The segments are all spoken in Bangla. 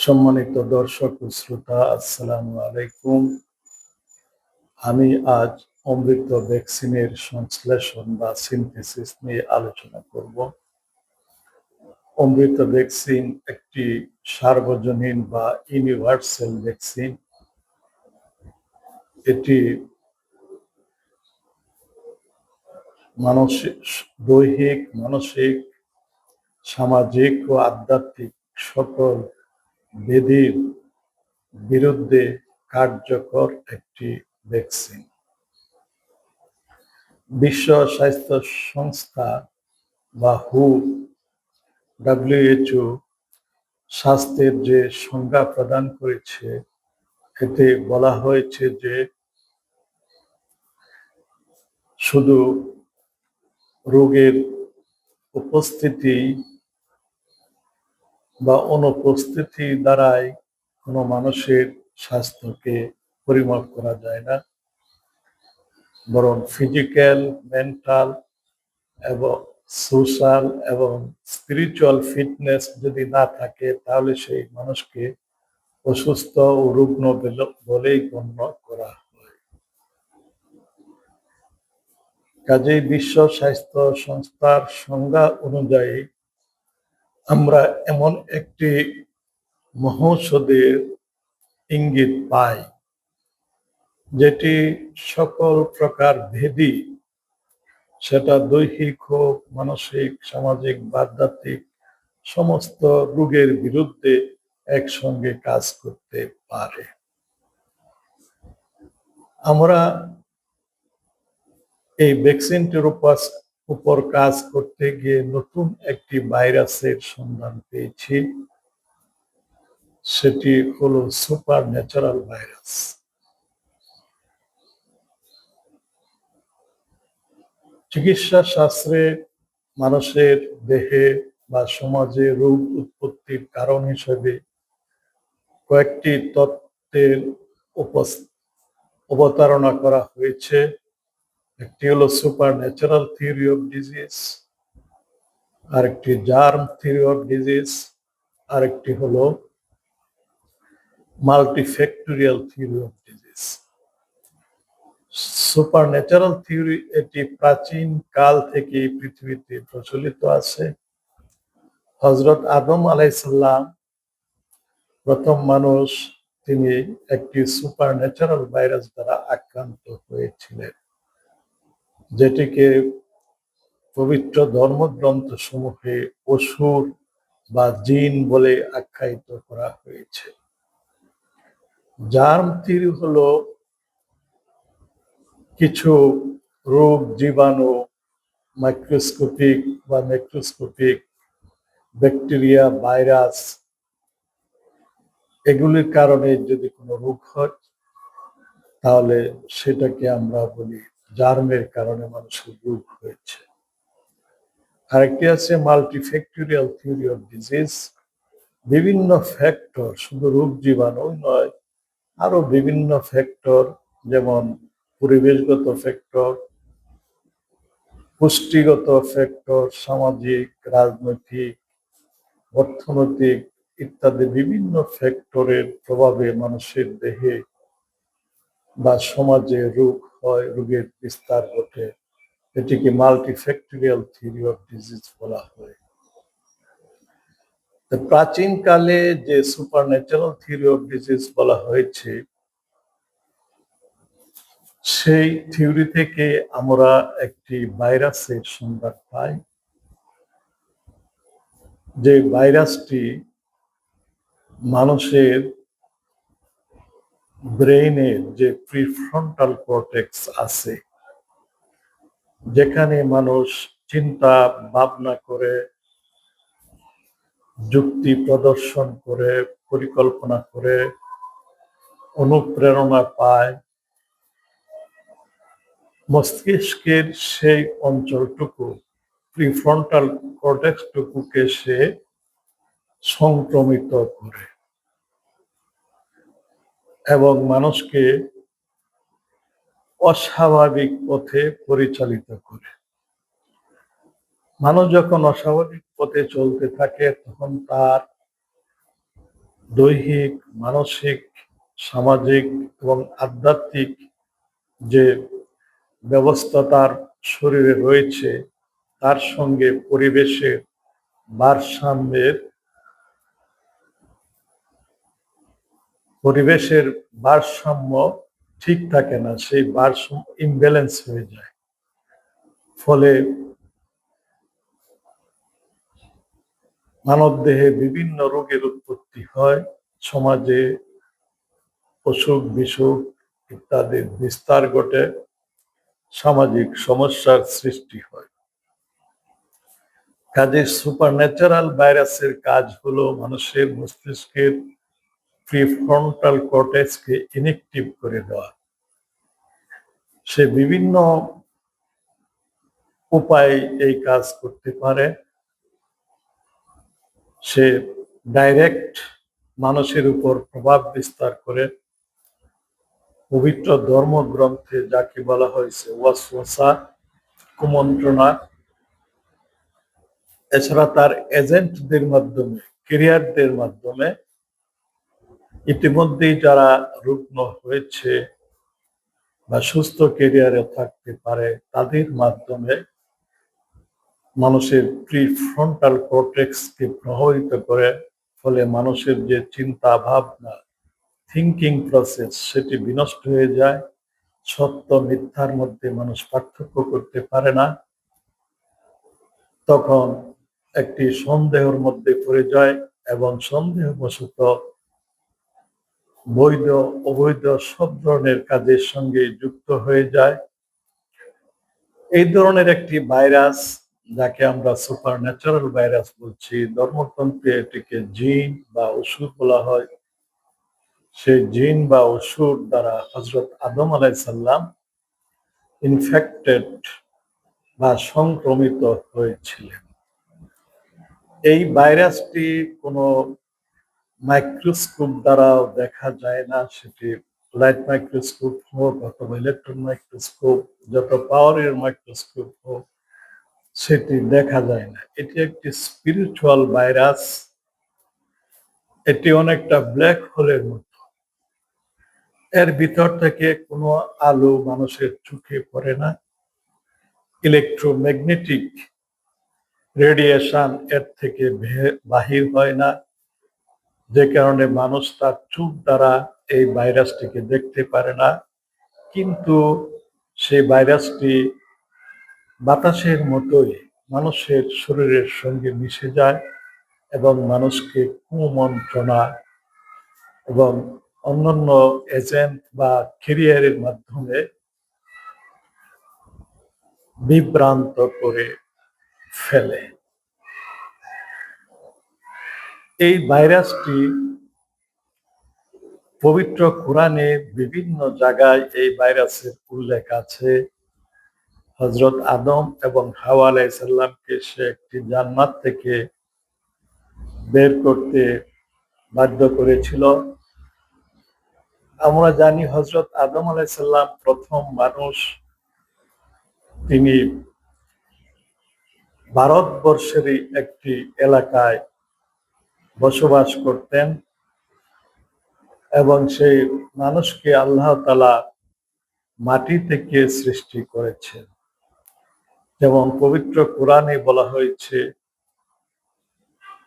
সম্মানিত দর্শক ও শ্রোতা, আসসালামু আলাইকুম। আমি আজ অমৃত ভ্যাকসিনের সংশ্লেষণ বা সিনথেসিস নিয়ে আলোচনা করব। অমৃত ভ্যাকসিন একটি সার্বজনীন বা ইউনিভার্সাল ভ্যাকসিন। এটি মানসিক, দৈহিক, মানসিক, সামাজিক ও আধ্যাত্মিক সকল ব্যাধির বিরুদ্ধে কার্যকর একটি ভ্যাকসিন। বিশ্ব স্বাস্থ্য সংস্থা বা WHO স্বাস্থ্যের যে সংজ্ঞা প্রদান করেছে, এতে বলা হয়েছে যে শুধু রোগের উপস্থিতি বা অনুপস্থিতি দ্বারাই কোনো মানুষের স্বাস্থ্যকে পরিমাপ করা যায় না, বরং ফিজিক্যাল, মেন্টাল এবং সোশ্যাল এবং স্পিরিচুয়াল ফিটনেস যদি না থাকে, তাহলে সেই মানুষকে অসুস্থ ও রুগ্ন বলেই গণ্য করা হয়। কাজেই বিশ্ব স্বাস্থ্য সংস্থার সংজ্ঞা অনুযায়ী আমরা এমন একটি মহৌষধের ইঙ্গিত পাই, যেটি সকল প্রকার ভেদি, সেটা দৈহিক হোক, মানসিক, সামাজিক বা আধ্যাত্মিক, সমস্ত রোগের বিরুদ্ধে একসঙ্গে কাজ করতে পারে। আমরা এই ভ্যাকসিনটির উপর কাজ করতে গিয়ে নতুন একটি ভাইরাসের সন্ধান পেয়েছি। সেটি হলো সুপার ন্যাচারাল ভাইরাস। চিকিৎসা শাস্ত্রে মানুষের দেহে বা সমাজে রোগ উৎপত্তির কারণ হিসেবে কয়েকটি তত্ত্বের অবতারণা করা হয়েছে। একটি হলো super natural theory of disease, আরেকটি জার্ম থিওরি অফ ডিজিজ, আরেকটি হলো multifactorial theory of disease. Super natural theory এটি প্রাচীন কাল থেকে পৃথিবীতে প্রচলিত আছে। হযরত আদম আলাইহিস সালাম প্রথম মানুষ, তিনি একটি সুপার ন্যাচারাল ভাইরাস দ্বারা আক্রান্ত হয়েছিলেন, যেটিকে পবিত্র ধর্মগ্রন্থ সমূহে অসুর বা জিন বলে আখ্যায়িত করা হয়েছে। জার্ম থিওরি হলো কিছু রোগ জীবাণু, মাইক্রোস্কোপিক বা ম্যাক্রোস্কোপিক ব্যাকটেরিয়া, ভাইরাস, এগুলির কারণে যদি কোনো রোগ হয়, তাহলে সেটাকে আমরা বলি জার্মের কারণে মানুষের রোগ হয়েছে। আরেকটি আছে মাল্টিফ্যাক্টোরিয়াল থিওরি অফ ডিজিজ। বিভিন্ন ফ্যাক্টর, শুধু রোগ জীবাণু নয়, আরো বিভিন্ন ফ্যাক্টর, যেমন পরিবেশগত ফ্যাক্টর, পুষ্টিগত ফ্যাক্টর, সামাজিক, রাজনৈতিক, অর্থনৈতিক ইত্যাদি বিভিন্ন ফ্যাক্টরের প্রভাবে মানুষের দেহে বা সমাজে রোগ হয়, রোগের বিস্তার ঘটে। এটিকে মাল্টিফ্যাক্টোরিয়াল থিওরি অফ ডিজিজ বলা হয়। প্রাচীনকালে যে super natural theory of disease বলা হয়েছে, সেই থিওরি থেকে আমরা একটি ভাইরাসের সংবাদ পাই, যে ভাইরাসটি মানুষের ব্রেইনের যে প্রিফ্রন্টাল কর্টেক্স আছে, যেখানে মানুষ চিন্তা ভাবনা করে, যুক্তি প্রদর্শন করে, পরিকল্পনা করে, অনুপ্রেরণা পায়, মস্তিষ্কের সেই অঞ্চলটুকু, প্রিফ্রন্টাল কর্টেক্সটুকুকে সে সংক্রমিত করে এবং মানুষকে অস্বাভাবিক পথে পরিচালিত করে। মানুষ যখন অস্বাভাবিক পথে চলতে থাকে, তখন তার দৈহিক, মানসিক, সামাজিক এবং আধ্যাত্মিক যে ব্যবস্থা তার শরীরে রয়েছে, তার সঙ্গে ভারসাম্যের পরিবেশের ভারসাম্য ঠিক থাকে না, সেই ভারসাম্য ইমব্যালেন্স হয়ে যায়। ফলে মানবদেহে বিভিন্ন রোগের উৎপত্তি হয়, সমাজে অসুখ বিসুখ ইত্যাদির বিস্তার ঘটে, সামাজিক সমস্যার সৃষ্টি হয়। কাজে সুপারন্যাচারাল ভাইরাসের কাজ হলো মানুষের মস্তিষ্কের প্রিফ্রন্টাল কর্টেক্সকে ইনএক্টিভ করে দেওয়া। সে বিভিন্ন উপায়ে এই কাজ করতে পারে। সে ডাইরেক্ট মানুষের উপর প্রভাব বিস্তার করে। পবিত্র ধর্মগ্রন্থে যাকে বলা হয়েছে ওয়াসওয়াসা, কুমন্ত্রণা, এছাড়া তার এজেন্টদের মাধ্যমে, ক্যারিয়ারদের মাধ্যমে, ইতিমধ্যেই যারা রুগ্ন হয়েছে বা সুস্থ ক্যারিয়ারে থাকতে পারে তাদের মাধ্যমে মানুষের প্রিফ্রন্টাল কর্টেক্সকে প্রভাবিত করে। ফলে মানুষের যে চিন্তা ভাবনা, থিঙ্কিং প্রসেস, সেটি বিনষ্ট হয়ে যায়। সত্য মিথ্যার মধ্যে মানুষ পার্থক্য করতে পারে না। তখন একটি সন্দেহের মধ্যে পড়ে যায় এবং সন্দেহবশত বৈধ অবৈধ সব ধরনের কাজের সঙ্গে যুক্ত হয়ে যায়। এই ধরনের একটি ভাইরাস, যাকে আমরা সুপার ন্যাচারাল ভাইরাস বলছি, ধর্মতন্ত্রে এটিকে জিন বা অসুর বলা হয়। সেই জিন বা অসুর দ্বারা হযরত আদম আলাইহিসসালাম ইনফেক্টেড বা সংক্রমিত হয়েছিলেন। এই ভাইরাসটি কোনো মাইক্রোস্কোপ দ্বারাও দেখা যায় না, সেটি লাইট মাইক্রোস্কোপ হোক অথবা ইলেকট্রন মাইক্রোস্কোপ, যত পাওয়ারের মাইক্রোস্কোপ হোক, সেটি দেখা যায় না। এটি একটি স্পিরিচুয়াল ভাইরাস। এটি অনেকটা ব্ল্যাক হোলের মতো। এর ভিতর থেকে কোনো আলো মানুষের চোখে পড়ে না। ইলেকট্রোম্যাগনেটিক রেডিয়েশন এর থেকে বাহির হয় না, যে কারণে মানুষ তার চোখ দ্বারা এই ভাইরাসটিকে দেখতে পারে না। কিন্তু সেই ভাইরাসটি বাতাসের মতোই মানুষের শরীরের সঙ্গে মিশে যায় এবং মানুষকে কুমন্ত্রণা এবং অন্যান্য এজেন্ট বা ক্যারিয়ারের মাধ্যমে বিভ্রান্ত করে ফেলে। এই ভাইরাসটি পবিত্র কোরআনে বিভিন্ন জায়গায় এই ভাইরাসের উল্লেখ আছে। হযরত আদম এবং হাওয়া আলাইহিস সালামকে সে একটি জান্নাত থেকে বের করতে বাধ্য করেছিল। আমরা জানি হযরত আদম আলাইহিস সালাম প্রথম মানুষ। তিনি ভারতবর্ষেরই একটি এলাকায় বসবাস করতেন এবং সেই মানুষকে আল্লাহ তাআলা মাটি থেকে সৃষ্টি করেছেন। যেমন পবিত্র কোরআনে বলা হয়েছে,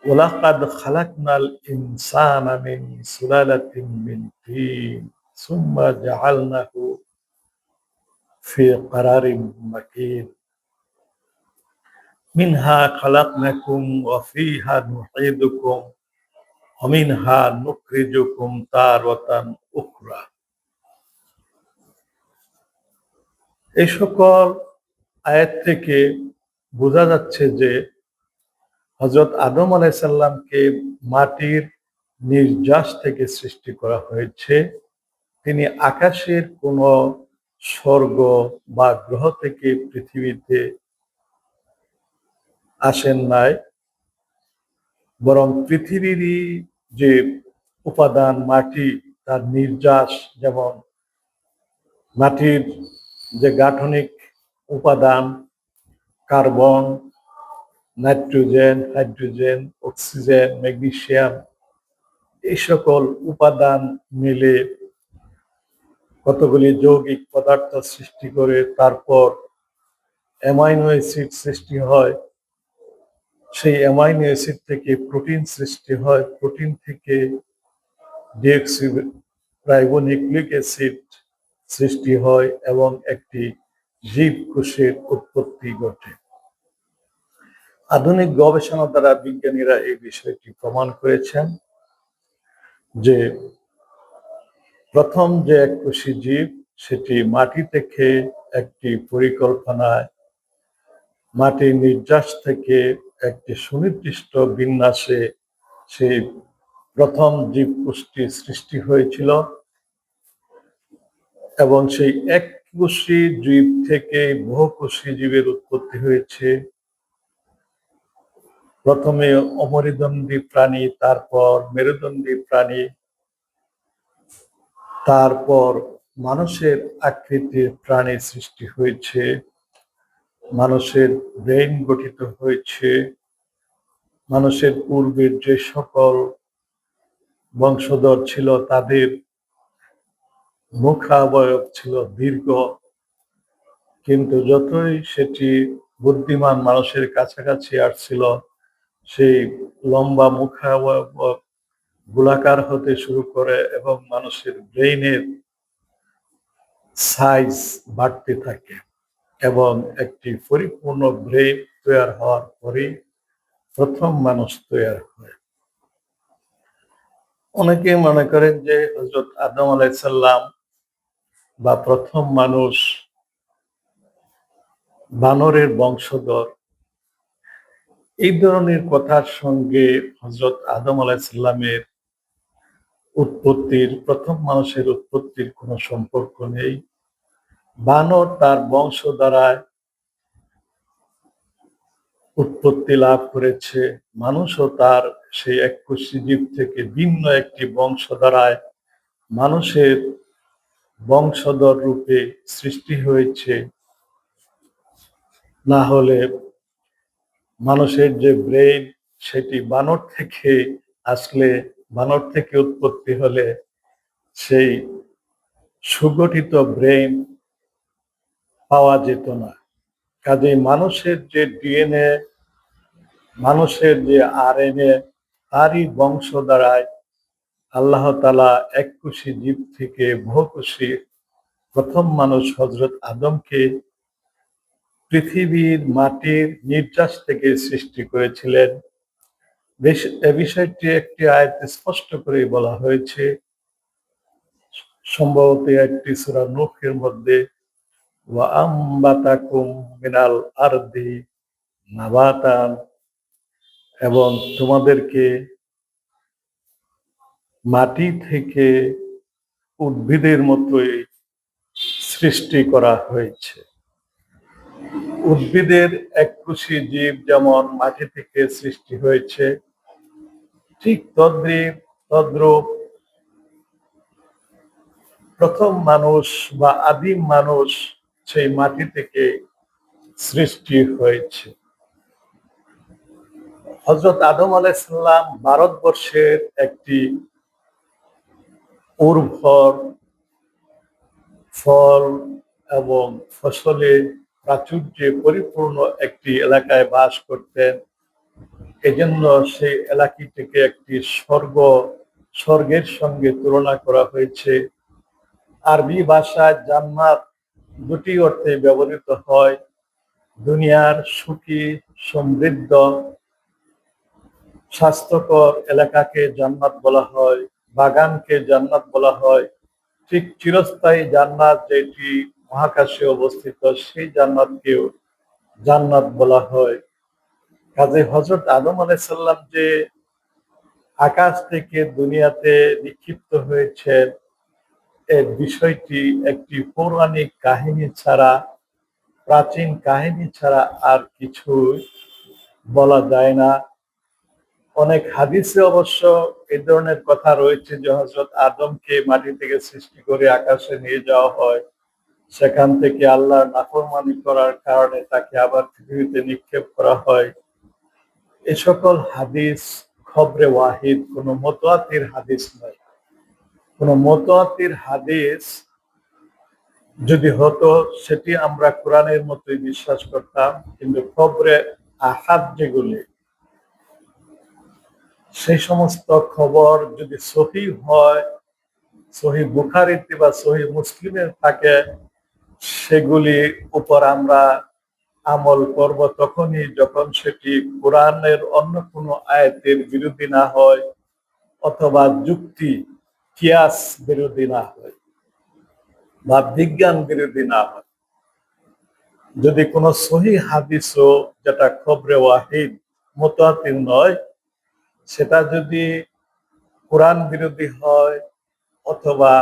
ওয়ালাকাদ খালাকনাল ইনসানা মিন সুলালাতিন মিন তিন সুম্মা জাআলনাহু ফি ক্বারারিন মাকিন মিনহা খালাকনাকুম ওয়া ফিহা নুঈদুকুম ওয়া মিনহা নুখরিজুকুম তারাতান উখরা। এই সকল আয়াত থেকে বোঝা যাচ্ছে যে হযরত আদম আলাইহিস সালামকে মাটির নির্যাস থেকে সৃষ্টি করা হয়েছে। তিনি আকাশের কোনো স্বর্গ বা গ্রহ থেকে পৃথিবীতে আসেন নাই, বরং পৃথিবীরই যে উপাদান মাটি, তার নির্যাস, যেমন মাটির যে গাঠনিক উপাদান carbon, nitrogen, hydrogen, oxygen, magnesium, এই সকল উপাদান মিলে কতগুলি যৌগিক পদার্থ সৃষ্টি করে তারপর অ্যামাইনো অ্যাসিড সৃষ্টি হয়। সেই অ্যামাইনো অ্যাসিড থেকে প্রোটিন সৃষ্টি হয়, প্রোটিন থেকে ডিঅক্সিরাইবোনিউক্লিক অ্যাসিড সৃষ্টি হয় এবং একটি জীবকোষের উৎপত্তি ঘটে। আধুনিক গবেষণা দ্বারা বিজ্ঞানীরা এই বিষয়টি প্রমাণ করেছেন যে প্রথম যে এককোষী জীব সেটি মাটি থেকে একটি পরিকল্পনায় মাটির নির্যাস থেকে একটি সুনির্দিষ্ট বিন্যাসে সেই প্রথম জীবকোষটি সৃষ্টি হয়েছিল এবং সেই এককোষী জীব থেকে বহুকোষী জীবের উৎপত্তি হয়েছে। প্রথমে অমেরুদণ্ডী প্রাণী, তারপর মেরুদণ্ডী প্রাণী, তারপর মানুষের আকৃতির প্রাণী সৃষ্টি হয়েছে, মানুষের ব্রেন গঠিত হয়েছে, মানুষের পূর্বের যে সকল বংশধর ছিল তাদের মুখাবয়ব ছিল দীর্ঘ, কিন্তু যতই সেটি বুদ্ধিমান মানুষের কাছাকাছি আসছিল সেই লম্বা মুখাবয়ব গোলাকার হতে শুরু করে এবং মানুষের ব্রেইনের সাইজ বাড়তে থাকে এবং একটি পরিপূর্ণ ব্রেইন তৈরি হওয়ার পরে প্রথম মানুষ তৈরি হয়। অনেকে মনে করেন যে হযরত আদম আলাইহিস সালাম বা প্রথম মানুষ বানরের বংশধর। এই ধরনের কথার সঙ্গে হযরত আদম আলাইহিস সালামের উৎপত্তির, প্রথম মানুষের উৎপত্তির কোনো সম্পর্ক নেই। বানর তার বংশ দ্বারায় উৎপত্তি লাভ করেছে, মানুষও তার সেই এককোষী জীব থেকে ভিন্ন একটি বংশ দ্বারায় মানুষের বংশধর রূপে সৃষ্টি হয়েছে। না হলে মানুষের যে ব্রেইন সেটি বানর থেকে আসলে, বানর থেকে উৎপত্তি হলে সেই সুগঠিত ব্রেইন পাওয়া যেত না। কাজেই মানুষের যে ডিএনএ, মানুষের যে আরএনএ, তারই বংশ দ্বারায় আল্লাহ তাআলা এককোষী জীব থেকে বহুকোষী প্রথম মানুষ হযরত আদমকে পৃথিবীর মাটির নির্যাস থেকে সৃষ্টি করেছিলেন। এ বিষয়টি একটি আয়াতে স্পষ্ট করে বলা হয়েছে, সম্ভবত একটি সূরা নূহের মধ্যে, ওয়া আম্বাতাকুম মিনাল আরদি নাবাতান, এবং তোমাদেরকে মাটি থেকে উদ্ভিদের মতোই সৃষ্টি করা হয়েছে। উদ্ভিদের এককোষী জীব যেমন মাটি থেকে সৃষ্টি হয়েছে, ঠিক তদ্রূপ প্রথম মানুষ বা আদিম মানুষ সেই মাটি থেকে সৃষ্টি হয়েছে। হযরত আদম আলাইহিস সালাম ভারতবর্ষের একটি উর্বর ফল এবং ফসলে প্রাচুর্যে পরিপূর্ণ একটি এলাকায় বাস করতেন। এজন্য সেই এলাকাটিকে একটি স্বর্গের সঙ্গে তুলনা করা হয়েছে। আরবি ভাষায় জান্নাত দুটি অর্থে ব্যবহৃত হয়। দুনিয়ার সুখী, সমৃদ্ধ, স্বাস্থ্যকর এলাকাকে জান্নাত বলা হয়, বাগানকে জান্নাত বলা হয়। ঠিক চিরস্থায়ী জান্নাত যেটি মহাকাশে অবস্থিত, সেই জান্নাতকেও জান্নাত বলা হয়। কাজে হযরত আদম আলাইহিস সালাম যে আকাশ থেকে দুনিয়াতে নিক্ষিপ্ত হয়েছেন, এর বিষয়টি একটি পৌরাণিক কাহিনী ছাড়া, প্রাচীন কাহিনী ছাড়া আর কিছু বলা যায় না। অনেক হাদিসে অবশ্য এই ধরনের কথা রয়েছে যে হযরত আদমকে মাটি থেকে সৃষ্টি করে আকাশে নিয়ে যাওয়া হয়, সেখান থেকে আল্লাহর নাফরমানি করার কারণে তাকে আবার পৃথিবীতে নিক্ষেপ করা হয়। এ সকল হাদিস খবরে ওয়াহিদ, কোনো মুতাওয়াতির হাদিস নয়। কোনো মুতাওয়াতির হাদিস যদি হতো সেটি আমরা কোরআনের মতোই বিশ্বাস করতাম, কিন্তু খবরে আহাদ যেগুলি, সেই সমস্ত খবর যদি সহিহ হয়, সহিহ বুখারীতে বা সহিহ মুসলিমে থাকে, সেগুলি উপর আমরা আমল করব তখনই যখন সেটি কোরআনের অন্য কোনো আয়াতের বিরোধী না হয়, অথবা যুক্তি কিয়াস বিরোধী না হয়, বা বিজ্ঞান বিরোধী না হয়। যদি কোনো সহিহ হাদিসও, যেটা খবরে ওয়াহিদ মুতাওয়াতির নয়, সেটা যদি কোরআন বিরোধী হয় অথবা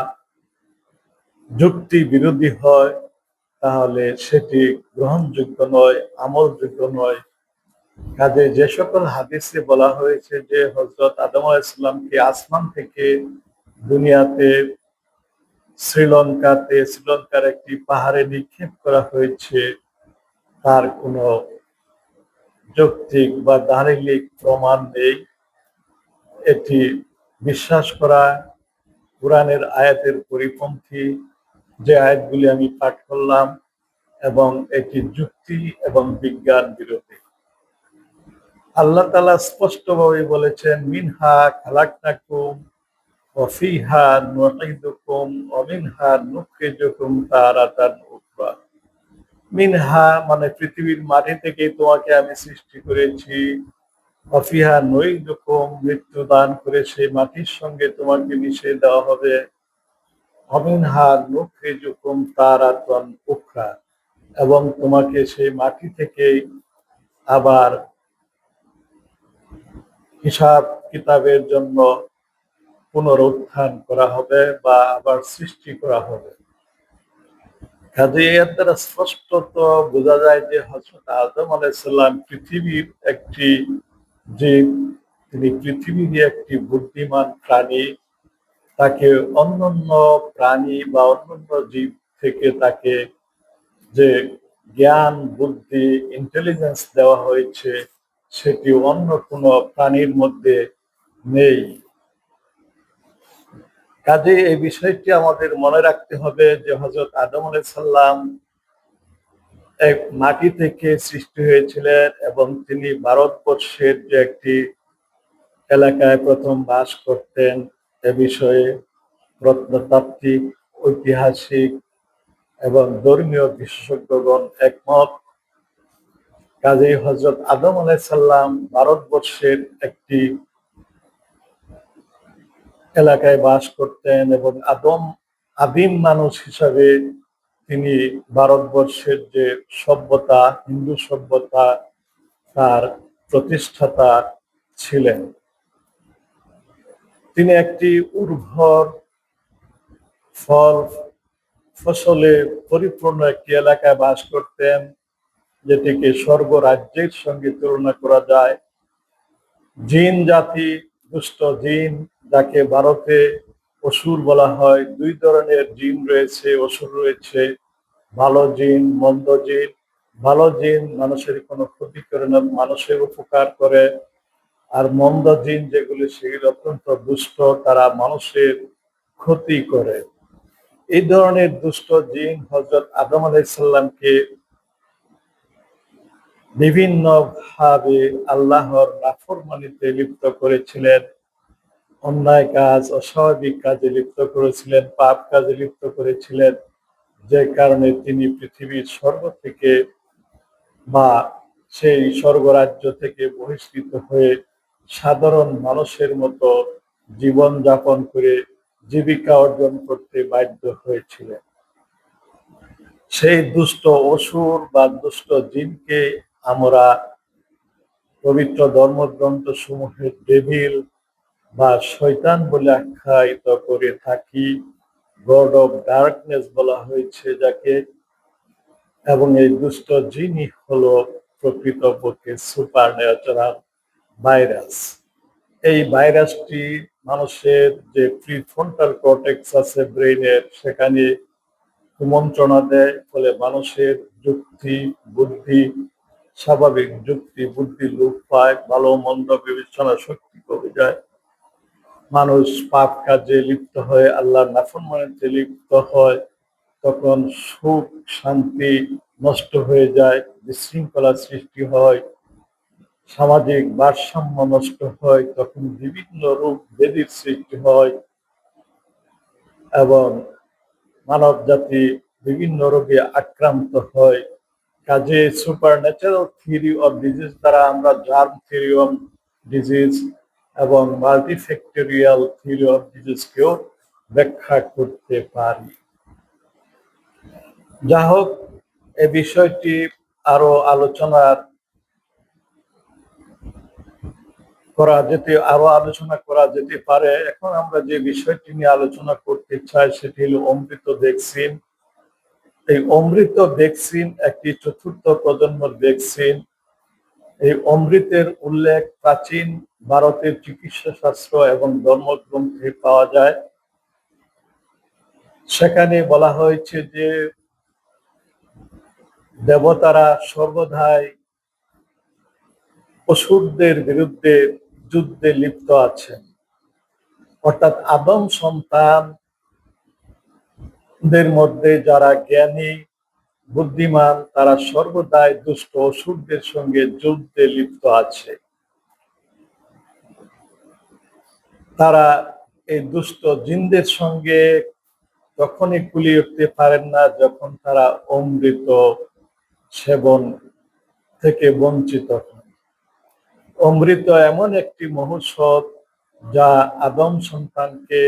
যুক্তি বিরোধী হয়, তাহলে সেটি গ্রহণযোগ্য নয়, আমলযোগ্য নয়। কাজে যে সকল হাদিসে বলা হয়েছে যে হযরত আদম আলাইহিস সালামকে আসমান থেকে দুনিয়াতে শ্রীলঙ্কার একটি পাহাড়ে নিক্ষেপ করা হয়েছে, তার কোনো যৌক্তিক বা দালিলিক প্রমাণ নেই। এটি বিশ্বাস করা কোরআনের আয়াতের পরিপন্থী, যে আয়াতগুলি আমি পাঠ করলাম, এবং এটি যুক্তি এবং বিজ্ঞান বিরোধী। আল্লাহ তাআলা স্পষ্টভাবে বলেছেন, মিনহা খালাকনাকুম ওয়া ফিহা নুঈদুকুম ওয়া মিনহা নুখরিজুকুম তারাতান উখরা। মিনহা মানে পৃথিবীর মাটি থেকে তোমাকে আমি সৃষ্টি করেছি, ওয়া ফিহা নুঈদুকুম মৃত্যু দান করে সেই মাটির সঙ্গে তোমাকে মিশিয়ে দেওয়া হবে, ওয়া মিনহা নুখরিজুকুম তারাতান উখরা, এবং তোমাকে সেই মাটি থেকে আবার হিসাব কিতাবের জন্য পুনরুত্থান করা হবে বা আবার সৃষ্টি করা হবে। কাজে এর দ্বারা স্পষ্টত বোঝা যায় যে হযরত আদম আলাইহিস সালাম পৃথিবীর একটি জীব, তিনি পৃথিবীরই একটি বুদ্ধিমান প্রাণী। তাকে অন্যান্য প্রাণী বা অন্যান্য জীব থেকে তাকে যে জ্ঞান, বুদ্ধি, ইন্টেলিজেন্স দেওয়া হয়েছে, সেটি অন্য কোনো প্রাণীর মধ্যে নেই। কাজে এই বিষয়টি আমাদের মনে রাখতে হবে যে হযরত আদম আলাইহিস সালাম এক মাটি থেকে সৃষ্টি হয়েছিলেন, এবং তিনি ভারতবর্ষের যে একটি এলাকায় প্রথম বাস করতেন, এ বিষয়ে প্রত্নতাত্ত্বিক, ঐতিহাসিক এবং ধর্মীয় বিশেষজ্ঞগণ একমত। কাজেই হযরত আদম আলাইহিস সালাম ভারতবর্ষের একটি এলাকায় বাস করতেন, এবং আদিম মানুষ হিসাবে তিনি ভারতবর্ষের যে সভ্যতা, হিন্দু সভ্যতা, তার প্রতিষ্ঠাতা ছিলেন। তিনি একটি উর্বর, ফল ফসলে পরিপূর্ণ একটি এলাকায় বাস করতেন, যেটিকে স্বর্গ রাজ্যের সঙ্গে তুলনা করা যায়। জিন জাতি, দুষ্ট জিন, যাকে ভারতে অসুর বলা হয়, দুই ধরনের জিন রয়েছে, অসুর রয়েছে, ভালো জিন, মন্দ জিন। ভালো জিন মানুষের কোনো ক্ষতি করে না, মানুষের উপকার করে। আর মন্দ জিন যেগুলি, সেগুলি অত্যন্ত দুষ্ট, তারা মানুষের ক্ষতি করে। এই ধরনের দুষ্ট জিন হযরত আদম আলাইহিস সালামকে বিভিন্ন ভাবে আল্লাহর নাফরমানিতে লিপ্ত করেছিলেন, অন্যায় কাজ, অস্বাভাবিক কাজে লিপ্ত করেছিলেন, পাপ কাজে লিপ্ত করেছিলেন, যে কারণে তিনি পৃথিবীর স্বর্গ থেকে বা সেই স্বর্গরাজ্য থেকে বহিষ্কৃত হয়ে সাধারণ মানুষের মতো জীবন যাপন করে জীবিকা অর্জন করতে বাধ্য হয়েছিলেন। সেই দুষ্ট অসুর বা দুষ্ট জিনকে আমরা পবিত্র ধর্মগ্রন্থ সমূহের ডেভিল বা শয়তান বলে আখ্যায়িত করে থাকি। গড অফ ডার্কনেস বলা হয়েছে যাকে, এবং এই দুষ্ট জিনই হলো প্রকৃতপক্ষে সুপার ন্যাচারাল ভাইরাস। এই ভাইরাসটি মানুষের যে প্রিফ্রন্টাল কর্টেক্স আছে ব্রেইনের, সেখানে কুমন্ত্রণা দেয়, ফলে মানুষের যুক্তি, বুদ্ধি, স্বাভাবিক যুক্তি বুদ্ধি লোপ পায়, ভালো মন্দ বিবেচনা শক্তি কমে যায়, মানুষ পাপ কাজে লিপ্ত হয়, আল্লাহর নাফরমানিতে লিপ্ত হয়, তখন সুখ শান্তি নষ্ট হয়ে যায়, বিশৃঙ্খলা সৃষ্টি হয়, সামাজিক ভারসাম্য নষ্ট হয়, তখন বিভিন্ন রোগ ব্যাধির সৃষ্টি হয় এবং মানব জাতি বিভিন্ন রোগে আক্রান্ত হয়। কাজে super natural theory of disease দ্বারা আমরা জার্ম থিওরি অফ ডিজিজ এবং মাল্টিফ্যাক্টোরিয়াল থিওরি অফ ডিজিজকেও ব্যাখ্যা করতে পারি। যা হোক, এ বিষয়টি আরো আলোচনা করা যেতে পারে। এখন আমরা যে বিষয়টি নিয়ে আলোচনা করতে চাই সেটি হলো অমৃত ভ্যাকসিন। এই অমৃত ভ্যাকসিন একটি চতুর্থ প্রজন্মের ভ্যাকসিন। এই অমৃতের উল্লেখ প্রাচীন ভারতের চিকিৎসা শাস্ত্র এবং ধর্মগ্রন্থে পাওয়া যায়। সেখানে বলা হয়েছে যে দেবতারা সর্বদাই অসুরদের বিরুদ্ধে যুদ্ধে লিপ্ত আছেন, অর্থাৎ আদম সন্তানদের মধ্যে যারা জ্ঞানী বুদ্ধিমান তারা সর্বদাই দুষ্ট অসুরদের সঙ্গে যুদ্ধে লিপ্ত আছে। তারা এই দুষ্ট জিনদের সঙ্গে তখনই কুলিয়ে উঠতে পারেন না যখন তারা অমৃত সেবন থেকে বঞ্চিত হন। অমৃত এমন একটি মহৌষধ যা আদম সন্তানকে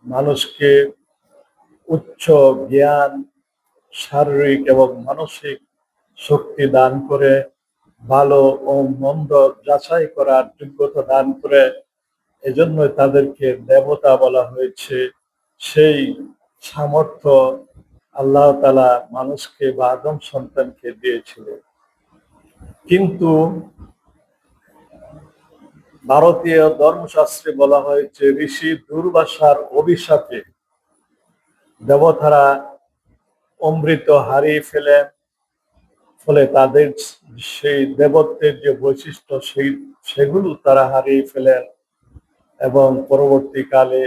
মানুষকে উচ্চ জ্ঞান, শারীরিক এবং মানসিক শক্তি দান করে, ভালো ও মন্দ যাচাই করার যোগ্যতা দান করে। এজন্য তাদেরকে দেবতা বলা হয়েছে। সেই সামর্থ্য আল্লাহ তাআলা মানুষকে বা আদম সন্তানকে দিয়েছিলেন। কিন্তু ভারতীয় ধর্মশাস্ত্রে বলা হয়েছে ঋষি দুর্বাসার অভিশাপে দেবতারা অমৃত হারিয়ে ফেলেন, ফলে তাদের সেই দেবত্বের যে বৈশিষ্ট্য সেগুলো তারা হারিয়ে ফেলেন এবং পরবর্তীকালে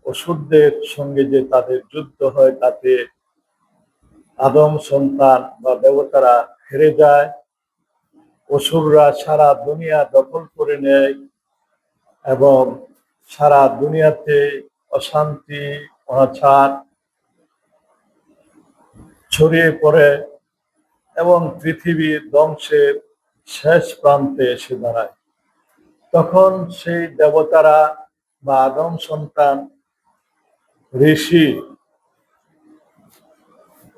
অসুরদের সঙ্গে যে তাদের যুদ্ধ হয় তাতে আদম সন্তান বা দেবতারা হেরে যায়। অসুররা সারা দুনিয়া দখল করে নেয় এবং সারা দুনিয়াতে অশান্তি অনাচার ছড়িয়ে পড়ে এবং পৃথিবী ধ্বংসের শেষ প্রান্তে এসে দাঁড়ায়। তখন সেই দেবতারা বা আদম সন্তান ঋষি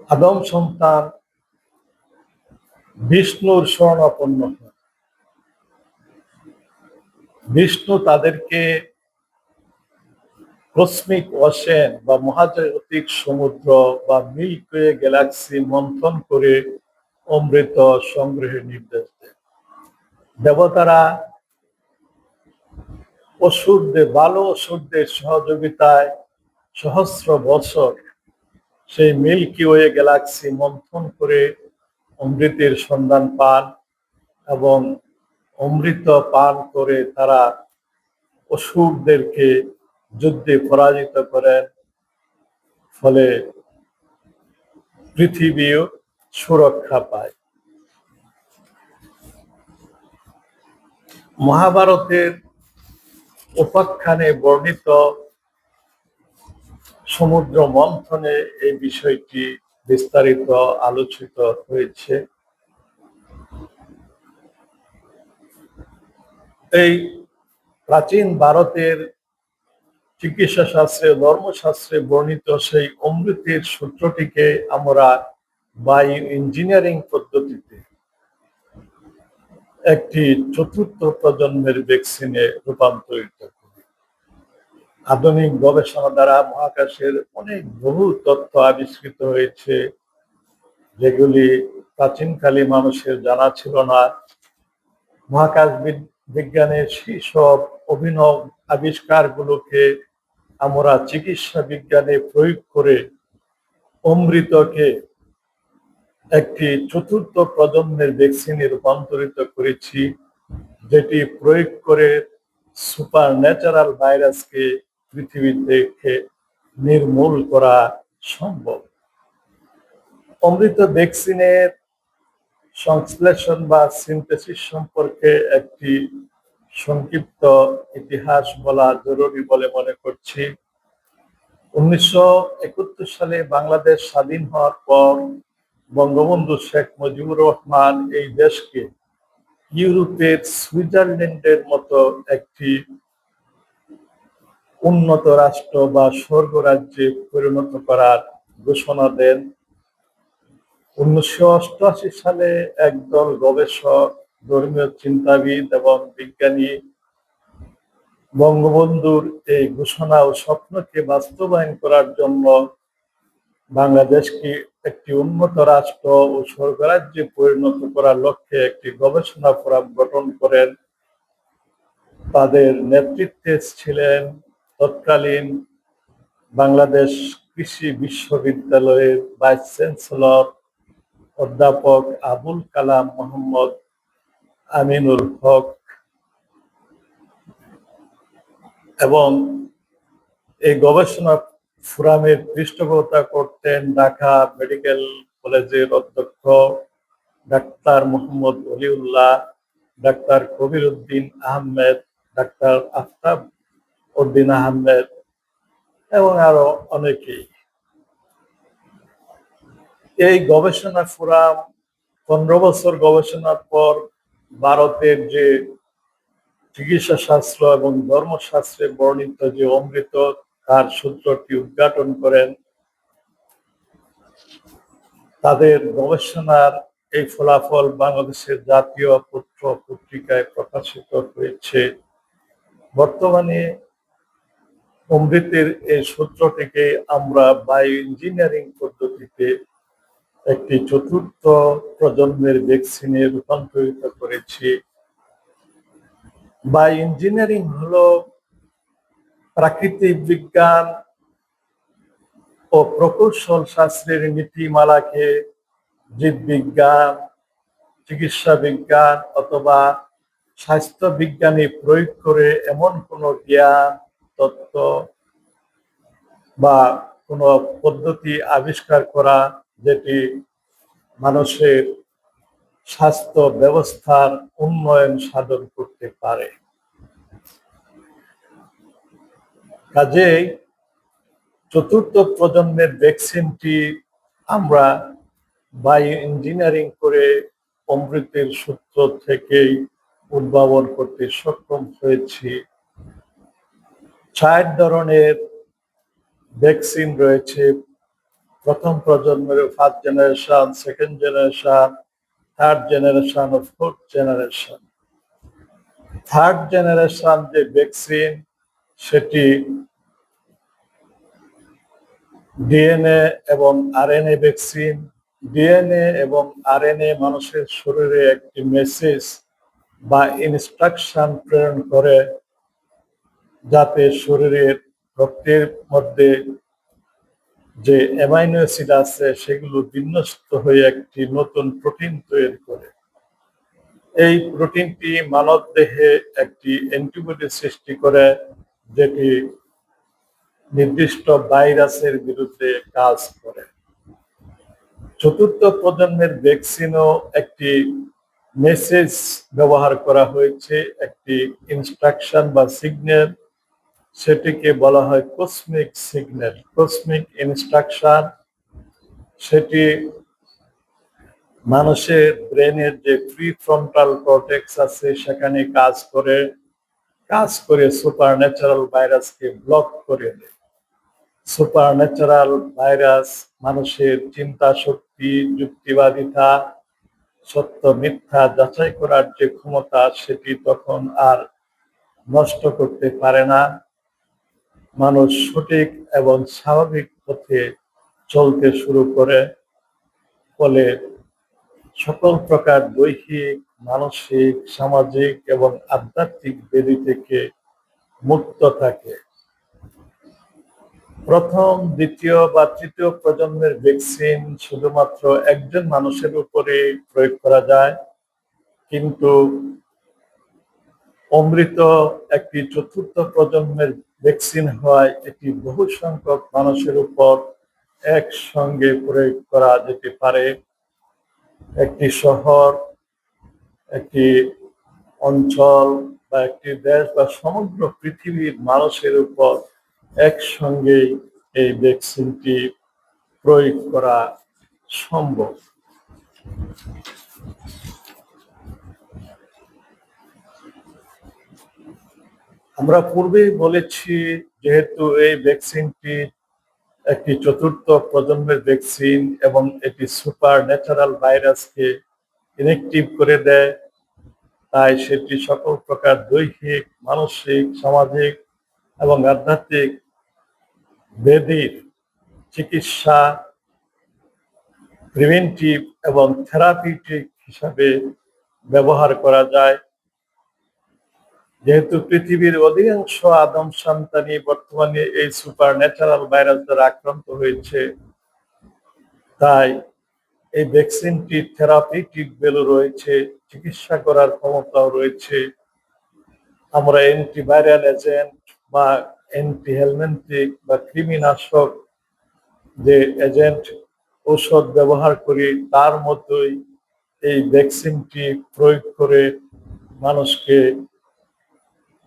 আদম সন্তান বিষ্ণুর শরণাপন্ন হয়। বিষ্ণু তাদেরকে কসমিক ওশেন বা মহাজাগতিক সমুদ্র বা মিল্কি ওয়ে গ্যালাক্সি মন্থন করে অমৃত সংগ্রহের নির্দেশ দেন। দেবতারা ভালো অসুরদের সহযোগিতায় সহস্র বছর সেই মিল্কি ওয়ে গ্যালাক্সি মন্থন করে অমৃতের সন্ধান পান এবং অমৃত পান করে তারা অসুরদেরকে যুদ্ধে পরাজিত করেন। ফলে পৃথিবীও সুরক্ষা পায়। মহাভারতের উপাখ্যানে বর্ণিত সমুদ্র মন্থনে এই বিষয়টি বিস্তারিত আলোচিত হয়েছে। এই প্রাচীন ভারতের চিকিৎসা শাস্ত্রে ধর্মশাস্ত্রে বর্ণিত সেই অমৃতের সূত্রটিকে আমরা বায়ো ইঞ্জিনিয়ারিং পদ্ধতিতে একটি চতুর্থ প্রজন্মের ভ্যাকসিনে রূপান্তরিত করি। আধুনিক গবেষণা দ্বারা মহাকাশের বহু তথ্য আবিষ্কৃত হয়েছে যেগুলি প্রাচীনকালে মানুষের জানা ছিল না। মহাকাশ বিজ্ঞানের সেসব অভিনব আবিষ্কারগুলোকে আমরা চিকিৎসা বিজ্ঞানে প্রয়োগ করে অমৃতকে একটি চতুর্থ প্রজন্মের ভ্যাকসিনে রূপান্তরিত করেছি, যেটি প্রয়োগ করে সুপার ন্যাচারাল ভাইরাসকে পৃথিবী থেকে নির্মূল করা সম্ভব। অমৃত ভ্যাকসিনের সংশ্লেষণ বা সিনথেসিস সম্পর্কে একটি সংক্ষিপ্ত ইতিহাস বলা জরুরি বলে মনে করছি। 1971 সালে বাংলাদেশ স্বাধীন হওয়ার পর বঙ্গবন্ধু শেখ মুজিবুর রহমান এই দেশকে ইউরোপের সুইজারল্যান্ডের মতো একটি উন্নত রাষ্ট্র বা স্বর্গরাজ্যে পরিণত করার ঘোষণা দেন। 1988 সালে একদল গবেষক, ধর্মীয় চিন্তাবিদ এবং বিজ্ঞানী বঙ্গবন্ধুর এই ঘোষণা ও স্বপ্নকে বাস্তবায়ন করার জন্য বাংলাদেশকে একটি উন্নত রাষ্ট্র ও স্বর্গরাজ্যে পরিণত করার লক্ষ্যে একটি গবেষণা ফোরাম গঠন করেন। তাদের নেতৃত্বে ছিলেন তৎকালীন বাংলাদেশ কৃষি বিশ্ববিদ্যালয়ের ভাইস চ্যান্সেলর অধ্যাপক আবুল কালাম মোহাম্মদ আমিনুল হক এবং এই গবেষণা ফোরামের পৃষ্ঠপোষকতা করতেন ঢাকা মেডিকেল কলেজের অধ্যক্ষ ডাক্তার মোহাম্মদ অলিউল্লাহ, ডাক্তার কবির উদ্দিন আহমেদ, ডাক্তার আফতাব উদ্দিন আহমেদ এবং আরো অনেকেই। এই গবেষণা ফোরাম 15 বছর গবেষণার পর ভারতের যে চিকিৎসা শাস্ত্র এবং ধর্মশাস্ত্রে বর্ণিত যে অমৃত তার সূত্রটি উদ্ঘাটন করেন। তাদের গবেষণার এই ফলাফল বাংলাদেশের জাতীয় পত্র পত্রিকায় প্রকাশিত হয়েছে। বর্তমানে অমৃতের এই সূত্রটিকে আমরা বায়ো ইঞ্জিনিয়ারিং পদ্ধতিতে একটি চতুর্থ প্রজন্মের ভ্যাকসিনে রূপান্তরিত করেছি। বায়ো ইঞ্জিনিয়ারিং হলো প্রাকৃতিক বিজ্ঞান ও প্রকৌশল শাস্ত্রের নীতিমালাকে জীববিজ্ঞান, চিকিৎসা বিজ্ঞান অথবা স্বাস্থ্য বিজ্ঞানে প্রয়োগ করে এমন কোনো জ্ঞান, তত্ত্ব বা কোনো পদ্ধতি আবিষ্কার করা যেটি মানুষের স্বাস্থ্য ব্যবস্থার উন্নয়ন সাধন করতে পারে। কাজেই চতুর্থ প্রজন্মের ভ্যাকসিনটি আমরা বায়ো ইঞ্জিনিয়ারিং করে অমৃতের সূত্র থেকেই উদ্ভাবন করতে সক্ষম হয়েছি। 4 ধরনের ভ্যাকসিন রয়েছে। প্রথম প্রজন্মের first generation, second generation, third generation ও ফোর্থ জেনারেশন। থার্ড জেনারেশন যে ভ্যাকসিন সেটি ডিএনএ এবং আরএনএ ভ্যাকসিন। ডিএনএ এবং আরএনএ মানুষের শরীরে একটি মেসেজ বা ইনস্ট্রাকশন প্রেরণ করে যাতে শরীরের রক্তের মধ্যে যে অ্যামাইনো অ্যাসিড আছে সেগুলো বিন্যস্ত হয়ে একটি নতুন প্রোটিন তৈরি করে। এই প্রোটিনটি মানব দেহে একটি অ্যান্টিবডি সৃষ্টি করে যেটি নির্দিষ্ট ভাইরাসের বিরুদ্ধে কাজ করে। চতুর্থ প্রজন্মের ভ্যাকসিনও একটি মেসেজ ব্যবহার করা হয়েছে, একটি ইনস্ট্রাকশন বা সিগন্যাল, সেটিকে বলা হয় কসমিক সিগন্যাল, কসমিক ইনস্ট্রাকশন। সেটি মানুষের ব্রেনের যে প্রিফ্রন্টাল কর্টেক্স আছে সেখানে কাজ করে সুপার ন্যাচারাল ভাইরাসকে ব্লক করে দেয়। সুপার ন্যাচারাল ভাইরাস মানুষের চিন্তা শক্তি, যুক্তিবাদিতা, সত্য মিথ্যা যাচাই করার যে ক্ষমতা সেটি তখন আর নষ্ট করতে পারে না। মানুষ সঠিক এবং স্বাভাবিক পথে চলতে শুরু করে, ফলে সকল প্রকার দৈহিক, মানসিক, সামাজিক এবং আধ্যাত্মিক ব্যাধি থেকে মুক্ত থাকে। প্রথম, দ্বিতীয় বা তৃতীয় প্রজন্মের ভ্যাকসিন শুধুমাত্র একজন মানুষের উপরে প্রয়োগ করা যায়, কিন্তু অমৃত একটি চতুর্থ প্রজন্মের ভ্যাকসিন হওয়ায় এটি বহু সংখ্যক মানুষের উপর একসঙ্গে প্রয়োগ করা যেতে পারে। একটি শহর, একটি অঞ্চল বা একটি দেশ বা সমগ্র পৃথিবীর মানুষের উপর একসঙ্গেই এই ভ্যাকসিনটি প্রয়োগ করা সম্ভব। আমরা পূর্বেই বলেছি, যেহেতু এই ভ্যাকসিনটি একটি চতুর্থ প্রজন্মের ভ্যাকসিন এবং এটি সুপার ন্যাচারাল ভাইরাসকে ইনএক্টিভ করে দেয়, তাই সেটি সকল প্রকার দৈহিক, মানসিক, সামাজিক এবং আধ্যাত্মিক ব্যাধির চিকিৎসা, প্রিভেন্টিভ এবং থেরাপিউটিক হিসাবে ব্যবহার করা যায়। যেহেতু পৃথিবীর অধিকাংশ আদম সন্তানই বর্তমানে এই সুপার ন্যাচারাল ভাইরাস দ্বারা আক্রান্ত হয়েছে, তাই এই ভ্যাকসিনটির থেরাপিউটিক ভ্যালু রয়েছে, চিকিৎসা করার ক্ষমতাও রয়েছে। আমরা অ্যান্টিভাইরাল এজেন্ট বা অ্যান্টি হেলমেন্থিক বা কৃমিনাশক যে এজেন্ট ঔষধ ব্যবহার করি, তার মধ্যেই এই ভ্যাকসিনটি প্রয়োগ করে মানুষকে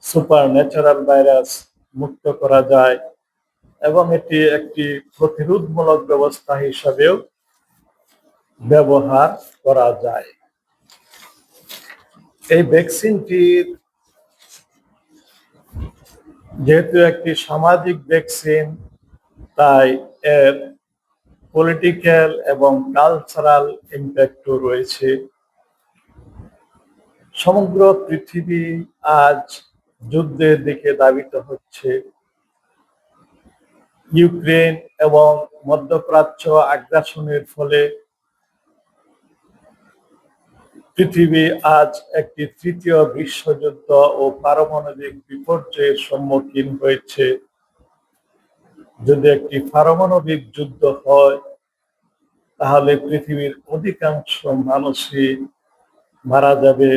সুপার ন্যাচারাল ভাইরাস মুক্ত করা যায় এবং এটি একটি প্রতিরোধমূলক ব্যবস্থা হিসাবেও ব্যবহার করা যায়। এই ভ্যাকসিনটির যেহেতু একটি সামাজিক ভ্যাকসিন, তাই এর পলিটিক্যাল এবং কালচারাল ইম্প্যাক্টও রয়েছে। সমগ্র পৃথিবী আজ যুদ্ধের দিকে ধাবিত হচ্ছে। ইউক্রেন এবং মধ্যপ্রাচ্য আগ্রাসনের ফলে পৃথিবী আজ একটি তৃতীয় বিশ্বযুদ্ধ ও পারমাণবিক বিপর্যয়ের সম্মুখীন হয়েছে। যদি একটি পারমাণবিক যুদ্ধ হয়, তাহলে পৃথিবীর অধিকাংশ মানুষই মারা যাবে,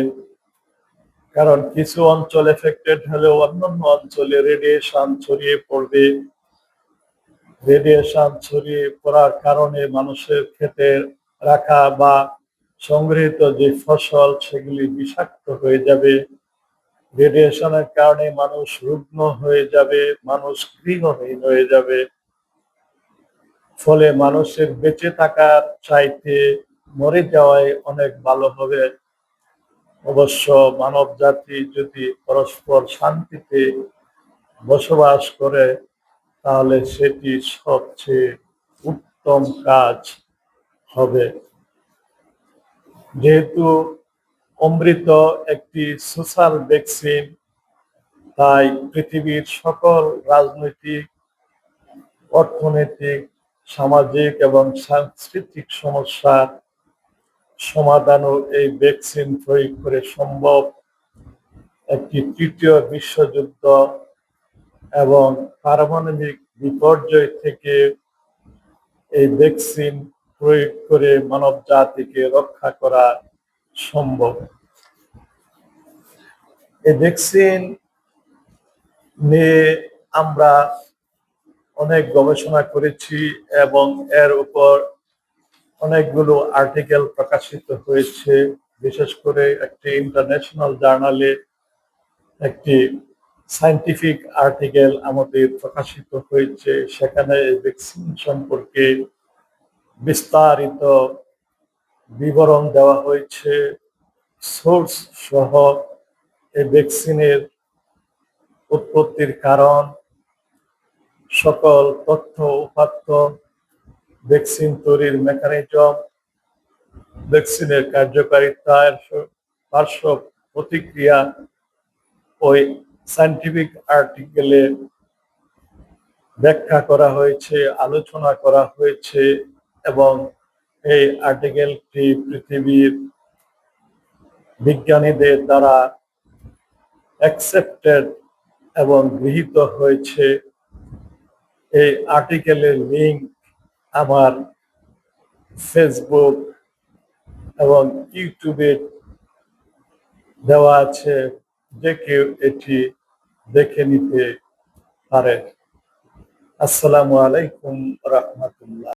কারণ কিছু অঞ্চল এফেক্টেড হলেও অন্যান্য অঞ্চলে রেডিয়েশন ছড়িয়ে পড়বে। রেডিয়েশন ছড়িয়ে পড়ার কারণে মানুষের ক্ষেতে রাখা বা সংগৃহীত যে ফসল, সেগুলি বিষাক্ত হয়ে যাবে। রেডিয়েশনের কারণে মানুষ রুগ্ন হয়ে যাবে, মানুষ গৃহহীন হয়ে যাবে। ফলে মানুষের বেঁচে থাকার চাইতে মরে যাওয়াই অনেক ভালো হবে। অবশ্য মানব জাতি যদি পরস্পর শান্তিতে বসবাস করে, তাহলে সেটি সবচেয়ে উত্তম কাজ হবে। যেহেতু অমৃত একটি সোশ্যাল ভ্যাকসিন, তাই পৃথিবীর সকল রাজনৈতিক, অর্থনৈতিক, সামাজিক এবং সাংস্কৃতিক সমস্যার সমাধানও এই ভ্যাকসিন প্রয়োগ করে সম্ভব। একটি তৃতীয় বিশ্বযুদ্ধ এবং পারমাণবিক বিপর্যয় থেকে এই ভ্যাকসিন প্রয়োগ করে মানব জাতিকে রক্ষা করা সম্ভব। এই ভ্যাকসিন নিয়ে আমরা অনেক গবেষণা করেছি এবং এর উপর অনেকগুলো আর্টিকেল প্রকাশিত হয়েছে। বিশেষ করে একটি ইন্টারন্যাশনাল জার্নালে একটি সায়েন্টিফিক আর্টিকেল আমাদের প্রকাশিত হয়েছে। সেখানে এই ভ্যাকসিন সম্পর্কে বিস্তারিত বিবরণ দেওয়া হয়েছে, সোর্স সহ এই ভ্যাকসিনের উৎপত্তির কারণ, সকল তথ্য উপাত্ত, ভ্যাকসিন তৈরির মেকানিজম, ভ্যাকসিনের কার্যকারিতার পার্শ্ব প্রতিক্রিয়া ওই সায়েন্টিফিক আর্টিকেলে ব্যাখ্যা করা হয়েছে, আলোচনা করা হয়েছে এবং এই আর্টিকেলটি পৃথিবীর বিজ্ঞানীদের দ্বারা অ্যাকসেপ্টেড এবং গৃহীত হয়েছে। এই আর্টিকেলের লিংক আমার ফেসবুক এবং ইউটিউবে দেওয়া আছে, যে কেউ এটি দেখে নিতে পারেন। আসসালামু আলাইকুম রহমতুল্লাহ।